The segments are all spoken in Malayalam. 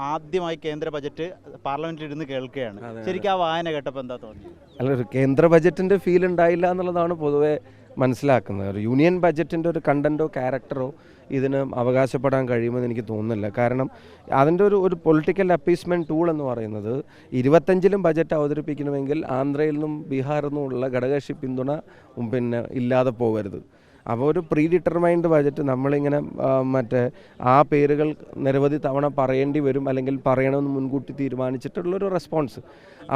ആദ്യമായി കേന്ദ്ര ബജറ്റ് പാർലമെന്റിൽ ഇരുന്ന് കേൾക്കുകയാണ്. ശരിക്കും ആ വായന കേട്ടപ്പോൾ എന്താ തോന്നി? അല്ല, ഒരു കേന്ദ്ര ബജറ്റിൻ്റെ ഫീൽ ഉണ്ടായില്ല എന്നുള്ളതാണ് പൊതുവെ മനസ്സിലാക്കുന്നത്. ഒരു യൂണിയൻ ബജറ്റിൻ്റെ ഒരു കണ്ടൻറ്റോ ക്യാരക്ടറോ ഇതിന് അവകാശപ്പെടാൻ കഴിയുമെന്ന് എനിക്ക് തോന്നുന്നില്ല. കാരണം അതിൻ്റെ ഒരു പൊളിറ്റിക്കൽ അപ്പീസ്മെൻറ്റ് ടൂൾ എന്ന് പറയുന്നത് 25-ലും ബജറ്റ് അവതരിപ്പിക്കണമെങ്കിൽ ആന്ധ്രയിൽ നിന്നും ബീഹാറിൽ നിന്നുമുള്ള ഘടകകക്ഷി പിന്തുണ ഇല്ലാതെ പോകരുത്. അപ്പോൾ ഒരു പ്രീ ഡിറ്റർമൈൻഡ് ബജറ്റ് നമ്മളിങ്ങനെ ആ പേരുകൾ നിരവധി തവണ പറയേണ്ടി വരും, അല്ലെങ്കിൽ പറയണമെന്ന് മുൻകൂട്ടി തീരുമാനിച്ചിട്ടുള്ളൊരു റെസ്പോൺസ്.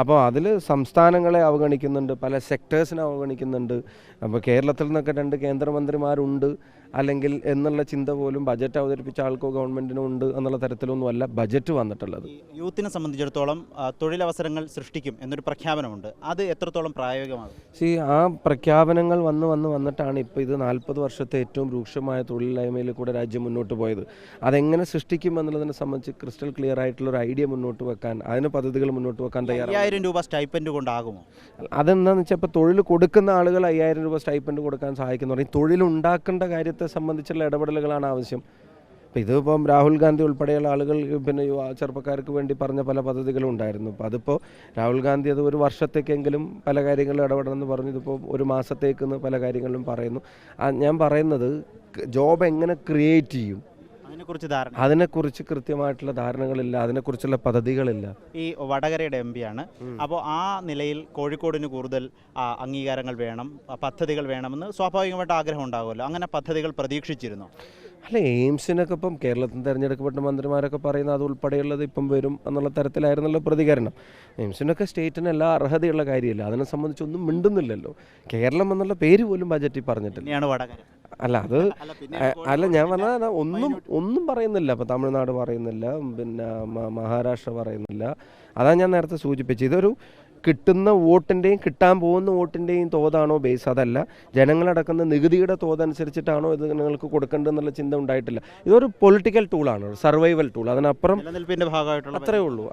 അപ്പോൾ അതിൽ സംസ്ഥാനങ്ങളെ അവഗണിക്കുന്നുണ്ട്, പല സെക്ടേഴ്സിനെ അവഗണിക്കുന്നുണ്ട്. അപ്പോൾ കേരളത്തിൽ നിന്നൊക്കെ 2 കേന്ദ്രമന്ത്രിമാരുണ്ട് അല്ലെങ്കിൽ എന്നുള്ള ചിന്ത പോലും ബജറ്റ് അവതരിപ്പിച്ച ആൾക്കോ ഗവൺമെൻറ്റിനോ ഉണ്ട് എന്നുള്ള തരത്തിലൊന്നുമല്ല ബജറ്റ് വന്നിട്ടുള്ളത്. യൂത്തിനെ സംബന്ധിച്ചിടത്തോളം തൊഴിലവസരങ്ങൾ സൃഷ്ടിക്കും എന്നൊരു പ്രഖ്യാപനമുണ്ട്. അത് എത്രത്തോളം പ്രായോഗികമാകും? ആ പ്രഖ്യാപനങ്ങൾ വന്നിട്ടാണ് ഇപ്പോൾ ഇത് 40 വർഷത്തെ ഏറ്റവും രൂക്ഷമായ തൊഴിലില്ലായ്മയിൽ കൂടെ രാജ്യം മുന്നോട്ട് പോയത്. അതെങ്ങനെ സൃഷ്ടിക്കും എന്നുള്ളതിനെ സംബന്ധിച്ച് ക്രിസ്റ്റൽ ക്ലിയർ ആയിട്ടുള്ളൊരു ഐഡിയ മുന്നോട്ട് വെക്കാൻ, അതിന് പദ്ധതികൾ മുന്നോട്ട് വെക്കാൻ തയ്യാറാണ്. 5000 രൂപ സ്റ്റൈപ്പൻഡ് കൊണ്ടാകുമോ? അതെന്താണെന്ന് വെച്ചാൽ ഇപ്പോൾ തൊഴിൽ കൊടുക്കുന്ന ആളുകൾ 5000 രൂപ സ്റ്റൈപ്പൻഡ് കൊടുക്കാൻ സഹായിക്കുന്നു പറയും. തൊഴിലുണ്ടാക്കേണ്ട കാര്യത്തെ സംബന്ധിച്ചുള്ള ഇടപെടലുകളാണ് ആവശ്യം. അപ്പോൾ ഇതിപ്പം രാഹുൽ ഗാന്ധി ഉൾപ്പെടെയുള്ള ആളുകൾ ചെറുപ്പക്കാർക്ക് വേണ്ടി പറഞ്ഞ പല പദ്ധതികളും ഉണ്ടായിരുന്നു. അപ്പോൾ അതിപ്പോൾ രാഹുൽ ഗാന്ധി അത് ഒരു വർഷത്തേക്കെങ്കിലും പല കാര്യങ്ങളിലും ഇടപെടണമെന്ന് പറഞ്ഞു. ഇതിപ്പോൾ ഒരു മാസത്തേക്കെന്ന് പല കാര്യങ്ങളിലും പറയുന്നു. ഞാൻ പറയുന്നത് ജോബ് എങ്ങനെ ക്രിയേറ്റ് ചെയ്യും അതിനെക്കുറിച്ച് കൃത്യമായിട്ടുള്ള ധാരണകളില്ല, അതിനെക്കുറിച്ചുള്ള പദ്ധതികളില്ല. ഈ വടകരയുടെ MP ആണ്. അപ്പോൾ ആ നിലയിൽ കോഴിക്കോടിന് കൂടുതൽ അംഗീകാരങ്ങൾ വേണം, പദ്ധതികൾ വേണമെന്ന് സ്വാഭാവികമായിട്ട് ആഗ്രഹം ഉണ്ടാകുമല്ലോ. അങ്ങനെ പദ്ധതികൾ പ്രതീക്ഷിച്ചിരുന്നു? അല്ല, എയിംസിനൊക്കെ ഇപ്പം കേരളത്തിൽ തിരഞ്ഞെടുക്കപ്പെട്ട മന്ത്രിമാരൊക്കെ പറയുന്നത് അത് ഉൾപ്പെടെയുള്ളത് ഇപ്പം വരും എന്നുള്ള തരത്തിലായിരുന്നല്ലോ പ്രതികരണം. എയിംസിനൊക്കെ സ്റ്റേറ്റിന് എല്ലാ അർഹതയുള്ള കാര്യമില്ല, അതിനെ സംബന്ധിച്ചൊന്നും മിണ്ടുന്നില്ലല്ലോ. കേരളം എന്നുള്ള പേര് പോലും ബജറ്റിൽ പറഞ്ഞിട്ടില്ല. അല്ല ഞാൻ പറഞ്ഞാൽ ഒന്നും പറയുന്നില്ല. അപ്പോൾ തമിഴ്നാട് പറയുന്നില്ല, മഹാരാഷ്ട്ര പറയുന്നില്ല. അതാണ് ഞാൻ നേരത്തെ സൂചിപ്പിച്ചത്. ഇതൊരു കിട്ടുന്ന വോട്ടിൻ്റെയും കിട്ടാൻ പോകുന്ന വോട്ടിൻ്റെയും തോതാണോ ബേസ്, അതല്ല ജനങ്ങളടക്കുന്ന നികുതിയുടെ തോതനുസരിച്ചിട്ടാണോ ഇത് നിങ്ങൾക്ക് കൊടുക്കേണ്ടതെന്നുള്ള ചിന്ത ഉണ്ടായിട്ടില്ല. ഇതൊരു പൊളിറ്റിക്കൽ ടൂളാണ്, ഒരു സർവൈവൽ ടൂൾ. അതിനപ്പുറം നിലനിൽപ്പിൻ്റെ ഭാഗമായിട്ടുള്ള അത്രേ ഉള്ളൂ.